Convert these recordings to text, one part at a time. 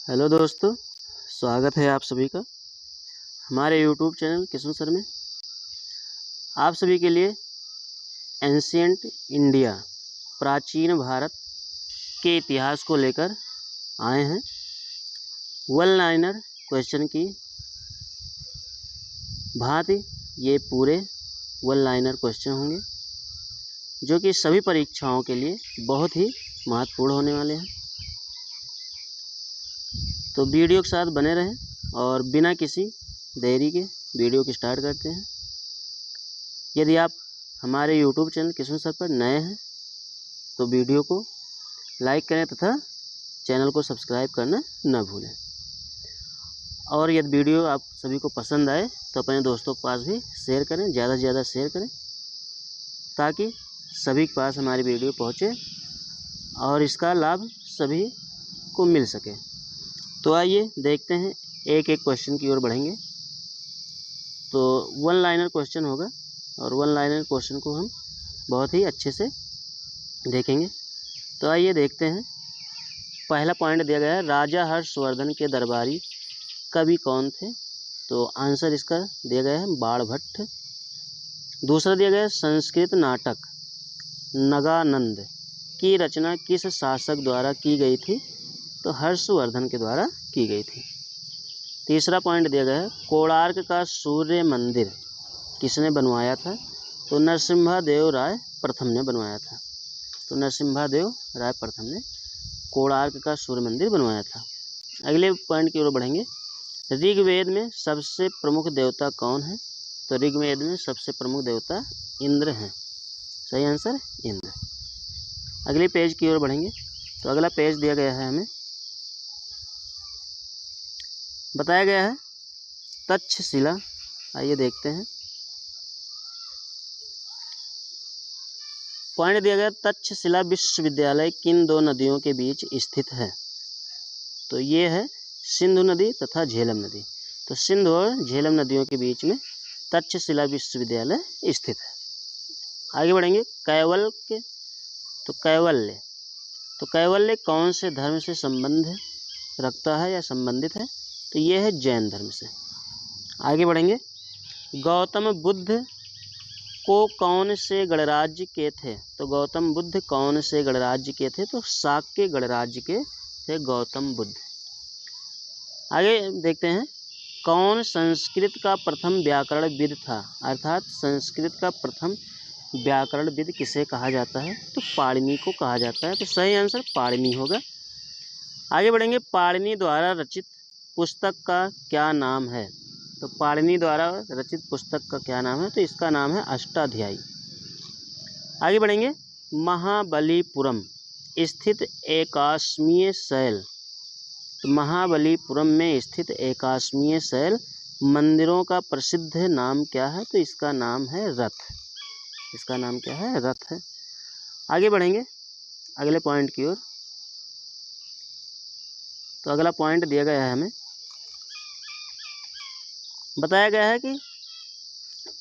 Hello दोस्तों, स्वागत है आप सभी का हमारे यूट्यूब चैनल किशन सर में। आप सभी के लिए एंशिएंट इंडिया प्राचीन भारत के इतिहास को लेकर आए हैं। वन लाइनर क्वेश्चन की भांति ये पूरे वन लाइनर क्वेश्चन होंगे जो कि सभी परीक्षाओं के लिए बहुत ही महत्वपूर्ण होने वाले हैं। तो वीडियो के साथ बने रहें और बिना किसी देरी के वीडियो को स्टार्ट करते हैं। यदि आप हमारे यूट्यूब चैनल किशन सर पर नए हैं तो वीडियो को लाइक करें तथा चैनल को सब्सक्राइब करना न भूलें। और यदि वीडियो आप सभी को पसंद आए तो अपने दोस्तों के पास भी शेयर करें, ज़्यादा से ज़्यादा शेयर करें ताकि सभी के पास हमारी वीडियो पहुँचे और इसका लाभ सभी को मिल सके। तो आइए देखते हैं, एक एक क्वेश्चन की ओर बढ़ेंगे। तो वन लाइनर क्वेश्चन होगा और वन लाइनर क्वेश्चन को हम बहुत ही अच्छे से देखेंगे। तो आइए देखते हैं। पहला पॉइंट दिया गया है, राजा हर्षवर्धन के दरबारी कवि कौन थे? तो आंसर इसका दिया गया है बाणभट्ट। दूसरा दिया गया है, संस्कृत नाटक नगानंद की रचना किस शासक द्वारा की गई थी? तो हर्षवर्धन के द्वारा की गई थी। तीसरा पॉइंट दिया गया है, कोणार्क का सूर्य मंदिर किसने बनवाया था? तो नरसिम्हादेव राय प्रथम ने बनवाया था। तो नरसिम्हादेव राय प्रथम ने कोणार्क का सूर्य मंदिर बनवाया था। अगले पॉइंट की ओर बढ़ेंगे। ऋग्वेद में सबसे प्रमुख देवता कौन है? तो ऋग्वेद में सबसे प्रमुख देवता इंद्र हैं। सही आंसर इंद्र। अगले पेज की ओर बढ़ेंगे। तो अगला पेज दिया गया है, हमें बताया गया है तक्षशिला। आइए देखते हैं। पॉइंट दिया गया, तक्षशिला विश्वविद्यालय किन दो नदियों के बीच स्थित है? तो ये है सिंधु नदी तथा झेलम नदी। तो सिंधु और झेलम नदियों के बीच में तक्षशिला विश्वविद्यालय स्थित है। आगे बढ़ेंगे। कैवल्य तो कैवल्य कौन से धर्म से संबंध रखता है या संबंधित है? तो ये है जैन धर्म से। आगे बढ़ेंगे। गौतम बुद्ध को कौन से गणराज्य के थे? तो गौतम बुद्ध कौन से गणराज्य के थे? तो शाक्य गणराज्य के थे गौतम बुद्ध। आगे देखते हैं, कौन संस्कृत का प्रथम व्याकरणविद था? अर्थात संस्कृत का प्रथम व्याकरणविद किसे कहा जाता है? तो पाणिनि को कहा जाता है। तो सही आंसर पाणिनि होगा। आगे बढ़ेंगे। पाणिनि द्वारा रचित पुस्तक का क्या नाम है? तो पाणिनि द्वारा रचित पुस्तक का क्या नाम है? तो इसका नाम है अष्टाध्यायी। आगे बढ़ेंगे। महाबलीपुरम स्थित एकाश्मीय शैल। तो महाबलीपुरम में स्थित एकाश्मीय शैल मंदिरों का प्रसिद्ध नाम क्या है? तो इसका नाम है रथ। इसका नाम क्या है? रथ है। आगे बढ़ेंगे अगले पॉइंट की ओर। तो अगला पॉइंट दिया गया है, हमें बताया गया है कि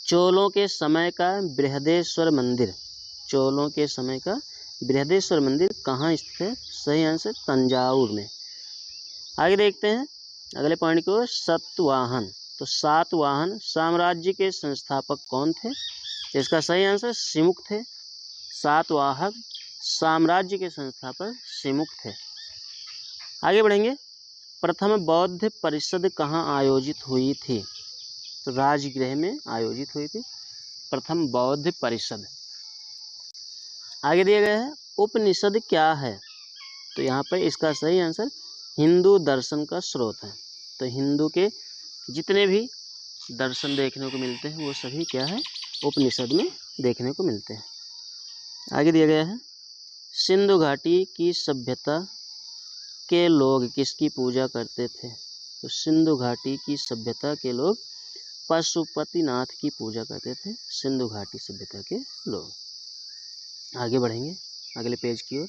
चोलों के समय का बृहदेश्वर मंदिर कहाँ स्थित है? सही आंसर तंजावुर में। आगे देखते हैं अगले पॉइंट को। सातवाहन तो सातवाहन साम्राज्य के संस्थापक कौन थे? इसका सही आंसर सिमुक थे। सातवाहन साम्राज्य के संस्थापक सिमुक थे। आगे बढ़ेंगे। प्रथम बौद्ध परिषद कहाँ आयोजित हुई थी? तो राजगृह में आयोजित हुई थी प्रथम बौद्ध परिषद। आगे दिया गया है, उपनिषद क्या है? तो यहाँ पर इसका सही आंसर हिंदू दर्शन का स्रोत है। तो हिंदू के जितने भी दर्शन देखने को मिलते हैं वो सभी क्या है? उपनिषद में देखने को मिलते हैं। आगे दिया गया है, सिंधु घाटी की सभ्यता के लोग किसकी पूजा करते थे? तो सिंधु घाटी की सभ्यता के लोग पशुपतिनाथ की पूजा करते थे। सिंधु घाटी सभ्यता के लोग। आगे बढ़ेंगे अगले पेज की ओर।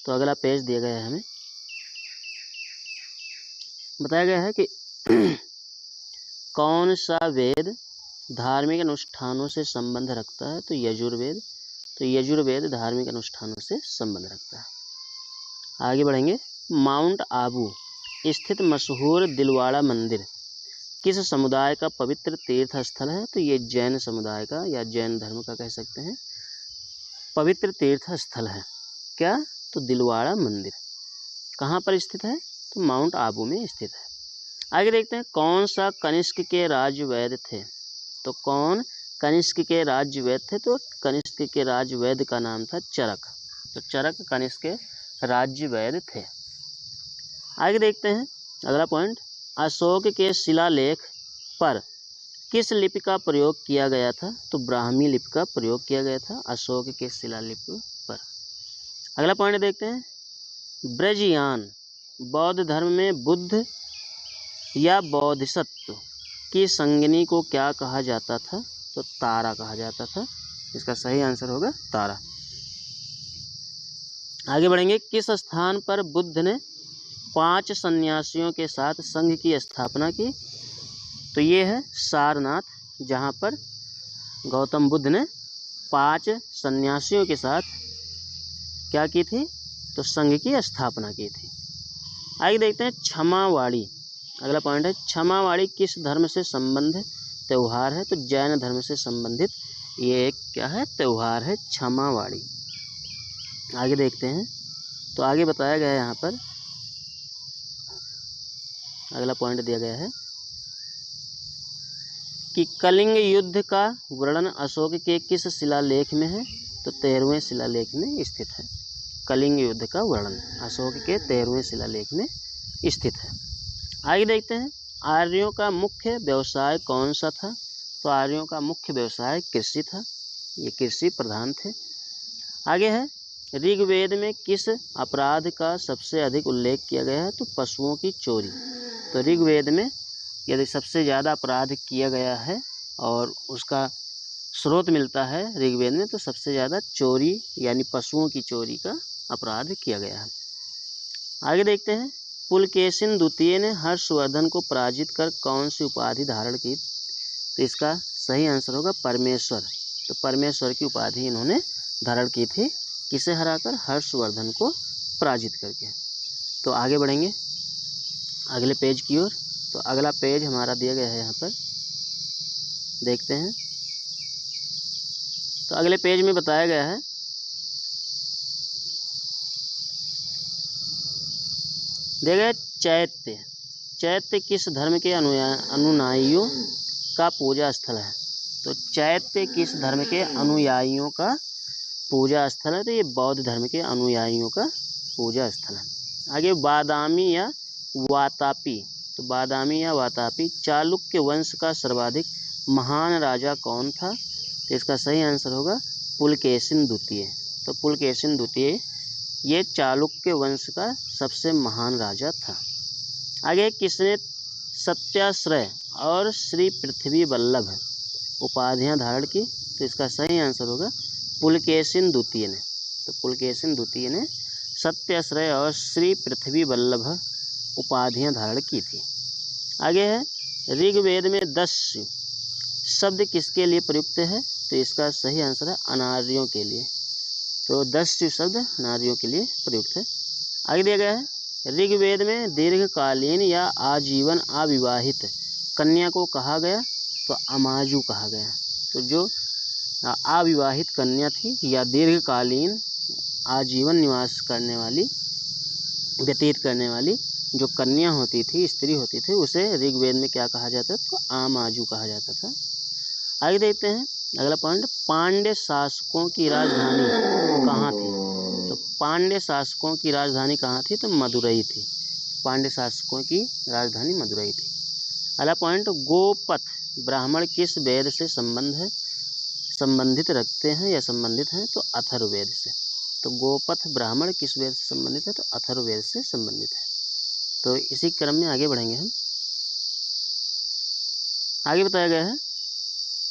तो अगला पेज दिया गया है, हमें बताया गया है कि कौन सा वेद धार्मिक अनुष्ठानों से संबंध रखता है? तो यजुर्वेद। तो यजुर्वेद धार्मिक अनुष्ठानों से संबंध रखता है। आगे बढ़ेंगे। माउंट आबू स्थित मशहूर दिलवाड़ा मंदिर किस समुदाय का पवित्र तीर्थ स्थल है? तो ये जैन समुदाय का या जैन धर्म का कह सकते हैं पवित्र तीर्थ स्थल है। क्या? तो दिलवाड़ा मंदिर कहाँ पर स्थित है? तो माउंट आबू में स्थित है। आगे देखते हैं, कौन सा कनिष्क के राज्य वैद्य थे? तो कौन कनिष्क के राज्य वैद्य थे? तो कनिष्क के राज्य वैद्य का नाम था चरक। तो चरक कनिष्क के राज्य वैद्य थे। आगे देखते हैं अगला पॉइंट, अशोक के शिलालेख पर किस लिपि का प्रयोग किया गया था? तो ब्राह्मी लिपि का प्रयोग किया गया था अशोक के शिलालेख पर। अगला पॉइंट देखते हैं, ब्रजयान बौद्ध धर्म में बुद्ध या बोधिसत्व की संगिनी को क्या कहा जाता था? तो तारा कहा जाता था। इसका सही आंसर होगा तारा। आगे बढ़ेंगे, किस स्थान पर बुद्ध ने 5 सन्यासियों के साथ संघ की स्थापना की? तो ये है सारनाथ, जहाँ पर गौतम बुद्ध ने 5 सन्यासियों के साथ क्या की थी? तो संघ की स्थापना की थी। आगे देखते हैं, क्षमावाड़ी अगला पॉइंट है, क्षमावाड़ी किस धर्म से संबंधित त्यौहार है? तो जैन धर्म से संबंधित ये एक क्या है? त्यौहार है क्षमावाड़ी। आगे देखते हैं, तो आगे बताया गया है यहाँ पर अगला पॉइंट दिया गया है कि कलिंग युद्ध का वर्णन अशोक के किस शिलालेख में है? तो 13वें शिलालेख में स्थित है। कलिंग युद्ध का वर्णन अशोक के 13वें शिलालेख में स्थित है। आगे देखते हैं, आर्यों का मुख्य व्यवसाय कौन सा था? तो आर्यों का मुख्य व्यवसाय कृषि था, ये कृषि प्रधान थे। आगे है, ऋग्वेद में किस अपराध का सबसे अधिक उल्लेख किया गया है? तो पशुओं की चोरी। तो ऋग्वेद में यदि सबसे ज़्यादा अपराध किया गया है और उसका स्रोत मिलता है ऋग्वेद में, तो सबसे ज़्यादा चोरी यानी पशुओं की चोरी का अपराध किया गया है। आगे देखते हैं, पुलकेशिन द्वितीय ने हर्षवर्धन को पराजित कर कौन सी उपाधि धारण की? तो इसका सही आंसर होगा परमेश्वर। तो परमेश्वर की उपाधि इन्होंने धारण की थी, किसे हराकर? हर्षवर्धन को पराजित करके। तो आगे बढ़ेंगे अगले पेज की ओर। तो अगला पेज हमारा दिया गया है यहाँ पर, देखते हैं। तो अगले पेज में बताया गया है, देखिए चैत्य। चैत्य किस धर्म के अनुयायियों का पूजा स्थल है? तो चैत्य किस धर्म के अनुयायियों का पूजा स्थल है? तो ये बौद्ध धर्म के अनुयायियों का पूजा स्थल है। आगे बादामी या वातापी। तो बादामी या वातापी चालुक्य वंश का सर्वाधिक महान राजा कौन था? तो इसका सही आंसर होगा पुलकेशिन द्वितीय। तो पुलकेशिन द्वितीय ये चालुक्य वंश का सबसे महान राजा था। आगे, किसने सत्याश्रय और श्री पृथ्वी वल्लभ उपाधियां धारण की? तो इसका सही आंसर होगा पुलकेशिन द्वितीय ने। तो पुलकेशिन द्वितीय ने सत्याश्रय और श्री पृथ्वी वल्लभ उपाधियां धारण की थी। आगे है, ऋग्वेद में दस्यु शब्द किसके लिए प्रयुक्त है? तो इसका सही आंसर है अनार्यों के लिए। तो दस्यु शब्द नारियों के लिए प्रयुक्त है। आगे दिया गया है, ऋग्वेद में दीर्घकालीन या आजीवन अविवाहित कन्या को कहा गया? तो अमाजु कहा गया। तो जो अविवाहित कन्या थी या दीर्घकालीन आजीवन निवास करने वाली व्यतीत करने वाली जो कन्या होती थी, स्त्री होती थी, उसे ऋग्वेद में क्या कहा जाता था? तो आमाजु कहा जाता था। आगे देखते हैं अगला पॉइंट, पांड्य शासकों की राजधानी कहाँ थी? तो पांड्य शासकों की राजधानी कहाँ थी? तो मदुरई थी। पांड्य शासकों की राजधानी मदुरई थी। अगला पॉइंट, गोपथ ब्राह्मण किस वेद से संबंधित रखते हैं या संबंधित हैं? तो अथर्ववेद से। तो गोपथ ब्राह्मण किस वेद से संबंधित है? तो अथर्ववेद से संबंधित है। तो इसी क्रम में आगे बढ़ेंगे हम। आगे बताया गया है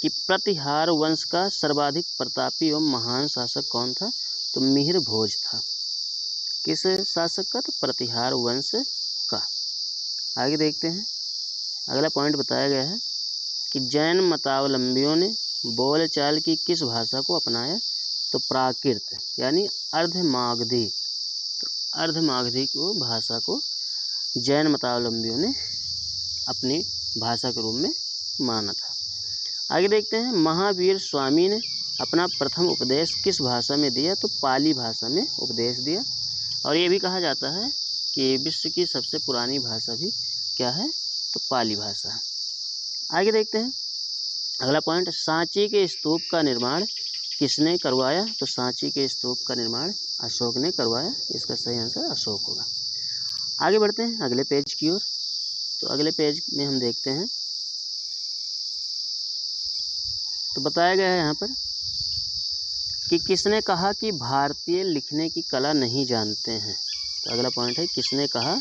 कि प्रतिहार वंश का सर्वाधिक प्रतापी एवं महान शासक कौन था? तो मिहिर भोज था। किस शासक का? तो प्रतिहार वंश का। आगे देखते हैं अगला पॉइंट बताया गया है कि जैन मतावलंबियों ने बोलचाल की किस भाषा को अपनाया? तो प्राकृत यानी अर्धमागधी। तो अर्धमागधी को भाषा को जैन मतावलंबियों ने अपनी भाषा के रूप में माना था। आगे देखते हैं, महावीर स्वामी ने अपना प्रथम उपदेश किस भाषा में दिया? तो पाली भाषा में उपदेश दिया। और ये भी कहा जाता है कि विश्व की सबसे पुरानी भाषा भी क्या है? तो पाली भाषा है। आगे देखते हैं अगला पॉइंट, सांची के स्तूप का निर्माण किसने करवाया? तो सांची के स्तूप का निर्माण अशोक ने करवाया। इसका सही आंसर अशोक होगा। आगे बढ़ते हैं अगले पेज की ओर। तो अगले पेज में हम देखते हैं, तो बताया गया है यहाँ पर कि किसने कहा कि भारतीय लिखने की कला नहीं जानते हैं? तो अगला पॉइंट है, किसने कहा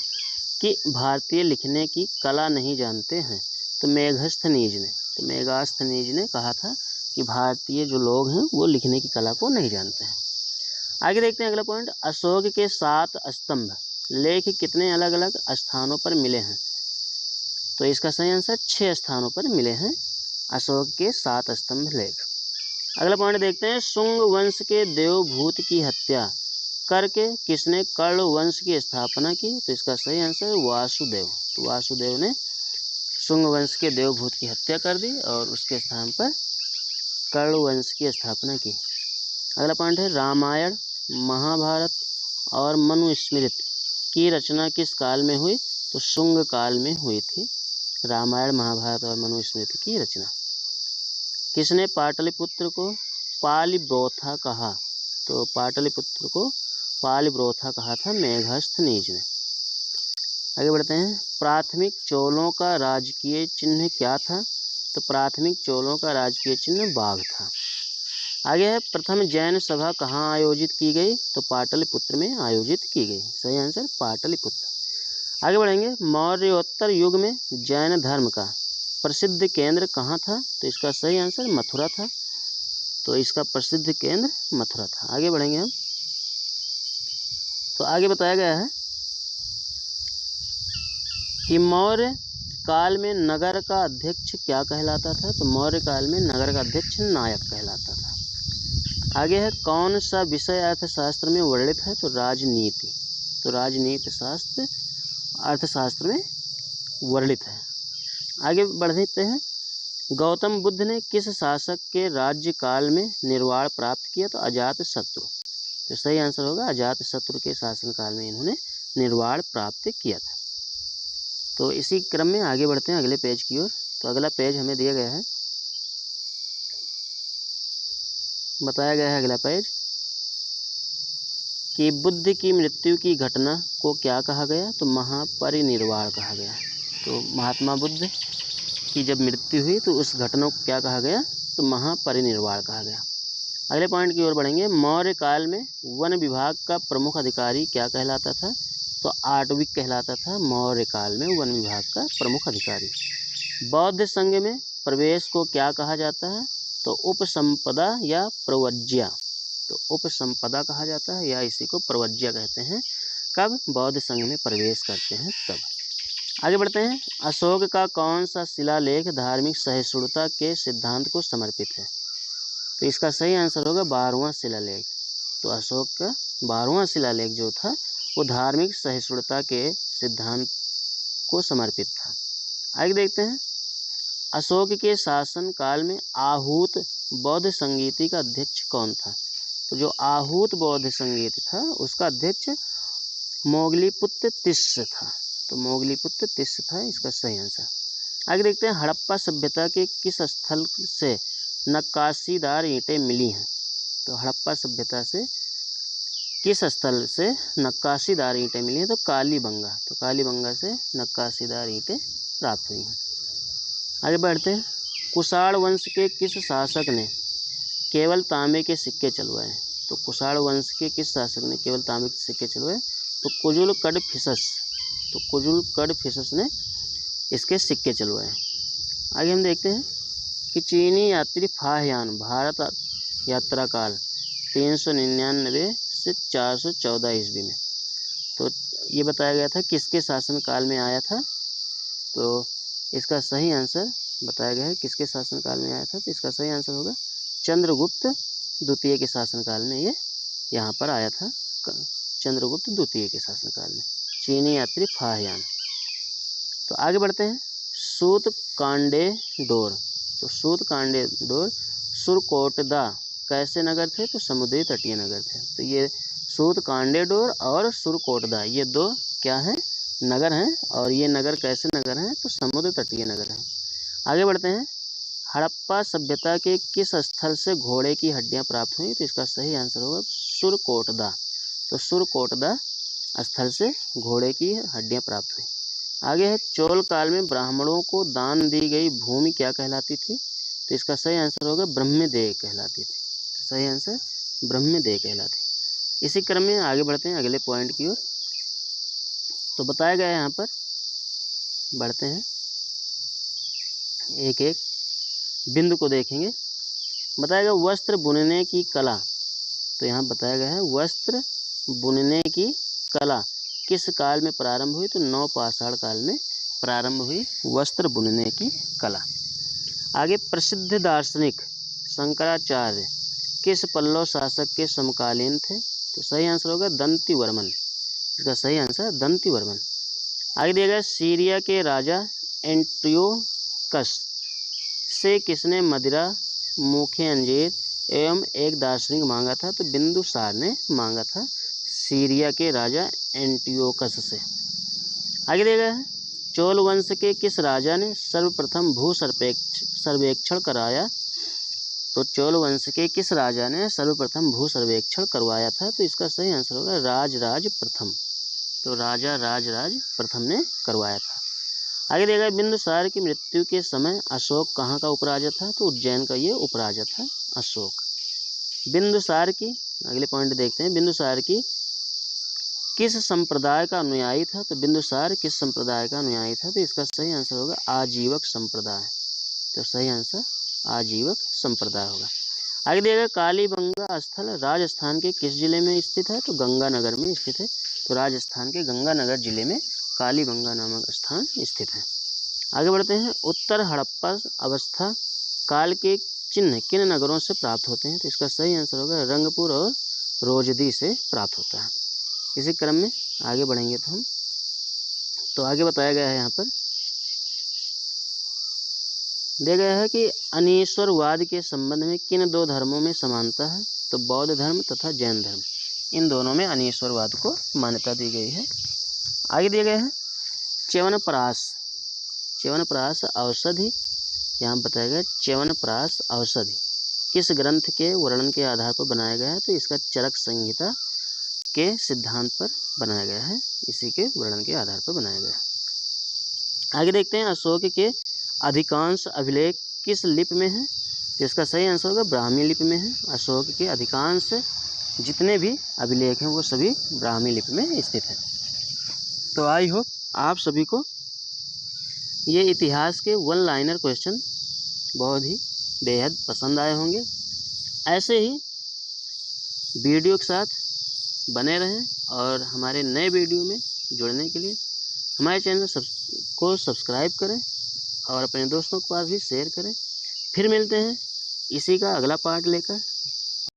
कि भारतीय लिखने की कला नहीं जानते हैं? तो मेगास्थनीज ने। तो मेगास्थनीज ने कहा था कि भारतीय जो लोग हैं वो लिखने की कला को नहीं जानते हैं। आगे देखते हैं अगला पॉइंट, अशोक के 7 स्तंभ लेख कितने अलग अलग स्थानों पर मिले हैं? तो इसका सही आंसर 6 स्थानों पर मिले हैं अशोक के 7 स्तंभ लेख। अगला पॉइंट देखते हैं, शुंग वंश के देवभूत की हत्या करके किसने कर्ण वंश की स्थापना की? तो इसका सही आंसर वासुदेव। तो वासुदेव ने शुंग वंश के देवभूत की हत्या कर दी और उसके स्थान पर कर्ण वंश की स्थापना की। अगला पॉइंट है, रामायण, महाभारत और मनुस्मृति की रचना किस काल में हुई? तो शुंग काल में हुई थी रामायण, महाभारत और मनुस्मृति की रचना। किसने पाटलिपुत्र को पालिब्रोथा कहा? तो पाटलिपुत्र को पालिब्रोथा कहा था मेगास्थनीज ने। आगे बढ़ते हैं, प्राथमिक चोलों का राजकीय चिन्ह क्या था? तो प्राथमिक चोलों का राजकीय चिन्ह बाघ था। आगे है, प्रथम जैन सभा कहाँ आयोजित की गई? तो पाटलिपुत्र में आयोजित की गई। सही आंसर पाटलिपुत्र। आगे बढ़ेंगे, मौर्योत्तर युग में जैन धर्म का प्रसिद्ध केंद्र कहाँ था? तो इसका सही आंसर मथुरा था। तो इसका प्रसिद्ध केंद्र मथुरा था। आगे बढ़ेंगे हम, तो आगे बताया गया है कि मौर्य काल में नगर का अध्यक्ष क्या कहलाता था? तो मौर्य काल में नगर का अध्यक्ष नायक कहलाता था। आगे है, कौन सा विषय अर्थशास्त्र में वर्णित है? तो राजनीति। तो राजनीति शास्त्र अर्थशास्त्र में वर्णित है। आगे बढ़ते हैं, गौतम बुद्ध ने किस शासक के राज्यकाल में निर्वाण प्राप्त किया? तो अजातशत्रु। तो सही आंसर होगा अजातशत्रु के शासनकाल में इन्होंने निर्वाण प्राप्त किया था। तो इसी क्रम में आगे बढ़ते हैं अगले पेज की ओर। तो अगला पेज हमें दिया गया है, बताया गया है अगला पेज कि बुद्ध की मृत्यु की घटना को क्या कहा गया? तो महापरिनिर्वाण कहा गया। तो महात्मा बुद्ध की जब मृत्यु हुई तो उस घटना को क्या कहा गया? तो महापरिनिर्वाण कहा गया। अगले पॉइंट की ओर बढ़ेंगे, मौर्य काल में वन विभाग का प्रमुख अधिकारी क्या कहलाता था? तो आटविक कहलाता था मौर्य काल में वन विभाग का प्रमुख अधिकारी। बौद्ध संघ में प्रवेश को क्या कहा जाता है? तो उपसंपदा या प्रवज्या। तो उपसंपदा कहा जाता है या इसी को प्रवज्या कहते हैं। कब बौद्ध संघ में प्रवेश करते हैं तब। आगे बढ़ते हैं, अशोक का कौन सा शिलालेख धार्मिक सहिष्णुता के सिद्धांत को समर्पित है? तो इसका सही आंसर होगा 12वां शिलालेख। तो अशोक का 12वां शिलालेख जो था वो धार्मिक सहिष्णुता के सिद्धांत को समर्पित था। आगे देखते हैं, अशोक के शासन काल में आहूत बौद्ध संगीति का अध्यक्ष कौन था? तो जो आहूत बौद्ध संगीत था उसका अध्यक्ष मोगलीपुत्र तिस्स था। तो मोगलीपुत्र तिस्स था इसका सही आंसर। आगे देखते हैं, हड़प्पा सभ्यता के किस स्थल से नक्काशीदार ईंटें मिली हैं? तो हड़प्पा सभ्यता से किस स्थल से नक्काशीदार ईंटें मिली हैं? तो कालीबंगा। तो कालीबंगा से नक्काशीदार ईंटें प्राप्त हुई हैं। आगे बढ़ते हैं, कुषाण वंश के किस शासक ने केवल तांबे के सिक्के चलवाए? तो कुषाण वंश के किस शासक ने केवल तांबे के सिक्के चलवाए? तो कुजुलकड़फिसस। तो कुजुलकड़फिसस ने इसके सिक्के चलवाए। आगे हम देखते हैं कि चीनी यात्री फाहियान भारत यात्रा काल 399 से 414 ईस्वी में। तो ये बताया गया था किसके शासन काल में आया था? तो इसका सही आंसर बताया गया है किसके शासन काल में आया था? तो इसका सही आंसर होगा चंद्रगुप्त द्वितीय के शासनकाल में ये यहाँ पर आया था। चंद्रगुप्त द्वितीय के शासनकाल में चीनी यात्री फाहियान। तो आगे बढ़ते हैं। सूत कांडे डोर, तो सूत कांडे डोर सुरकोटदा कैसे नगर थे? तो समुद्री तटीय नगर थे। तो ये सूत कांडे डोर और सुरकोटदा ये दो क्या हैं? नगर हैं। और ये नगर कैसे नगर हैं? तो समुद्र तटीय नगर हैं। आगे बढ़ते हैं। हड़प्पा सभ्यता के किस स्थल से घोड़े की हड्डियां प्राप्त हुई? तो इसका सही आंसर होगा सुरकोटदा। तो सुरकोटदा स्थल से घोड़े की हड्डियां प्राप्त हुई। आगे है, चोल काल में ब्राह्मणों को दान दी गई भूमि क्या कहलाती थी? तो इसका सही आंसर होगा ब्रह्मदेय कहलाती थी। तो सही आंसर ब्रह्मदेय कहलाती। इसी क्रम में आगे बढ़ते हैं अगले पॉइंट की ओर। तो बताया गया है यहाँ पर, बढ़ते हैं एक एक बिंदु को देखेंगे। बताया गया वस्त्र बुनने की कला, तो यहाँ बताया गया है वस्त्र बुनने की कला किस काल में प्रारंभ हुई? तो नवपाषाण काल में प्रारंभ हुई वस्त्र बुनने की कला। आगे, प्रसिद्ध दार्शनिक शंकराचार्य किस पल्लव शासक के समकालीन थे? तो सही आंसर होगा दंतिवर्मन। इसका सही आंसर दंतिवर्मन। आगे दिया गया, सीरिया के राजा एंटियोकस से किसने मदिरा, मूखे अंजीर एवं एक दार्शनिक मांगा था? तो बिंदुसार ने मांगा था सीरिया के राजा एंटियोकस से। आगे दिया गया है, चोल वंश के किस राजा ने सर्वप्रथम भू सर्वेक्षण कराया? तो चोल वंश के किस राजा ने सर्वप्रथम भू सर्वेक्षण करवाया था? तो इसका सही आंसर होगा राजराज प्रथम। तो राजा राजराज प्रथम ने करवाया था। आगे दिया गया, बिंदुसार की मृत्यु के समय अशोक कहाँ का उपराजा था? तो उज्जैन का ये उपराजा था अशोक। बिंदुसार की, अगले पॉइंट देखते हैं, बिंदुसार की किस संप्रदाय का अनुयायी था? तो बिंदुसार किस संप्रदाय का अनुयायी था? तो इसका सही आंसर होगा आजीवक संप्रदाय। तो सही आंसर आजीवक संप्रदाय होगा। आगे दिया गया, कालीबंगा स्थल राजस्थान के किस जिले में स्थित है? तो गंगानगर में स्थित है। तो राजस्थान के गंगानगर जिले में कालीबंगा नामक स्थान स्थित है। आगे बढ़ते हैं, उत्तर हड़प्पा अवस्था काल के चिन्ह किन नगरों से प्राप्त होते हैं? तो इसका सही आंसर होगा रंगपुर और रोजदी से प्राप्त होता है। इसी क्रम में आगे बढ़ेंगे तो हम, तो आगे बताया गया है यहाँ पर, दिया गया है कि अनीश्वरवाद के संबंध में किन दो धर्मों में समानता है? तो बौद्ध धर्म तथा जैन धर्म, इन दोनों में अनीश्वरवाद को मान्यता दी गई है। आगे दिया गया है, च्यवनप्राश, च्यवनप्राश औषधि, यहाँ बताया गया च्यवनप्राश औषधि किस ग्रंथ के वर्णन के आधार पर बनाया गया है? तो इसका चरक संहिता के सिद्धांत पर बनाया गया है, इसी के वर्णन के आधार पर बनाया गया है। आगे देखते हैं, अशोक के अधिकांश अभिलेख किस लिपि में है? तो इसका सही आंसर होगा ब्राह्मी लिपि में है। अशोक के अधिकांश जितने भी अभिलेख हैं वो सभी ब्राह्मी लिपि में स्थित हैं। तो आई होप आप सभी को ये इतिहास के वन लाइनर क्वेश्चन बहुत ही बेहद पसंद आए होंगे। ऐसे ही वीडियो के साथ बने रहें और हमारे नए वीडियो में जुड़ने के लिए हमारे चैनल को सब्सक्राइब करें और अपने दोस्तों के पास भी शेयर करें। फिर मिलते हैं इसी का अगला पार्ट लेकर।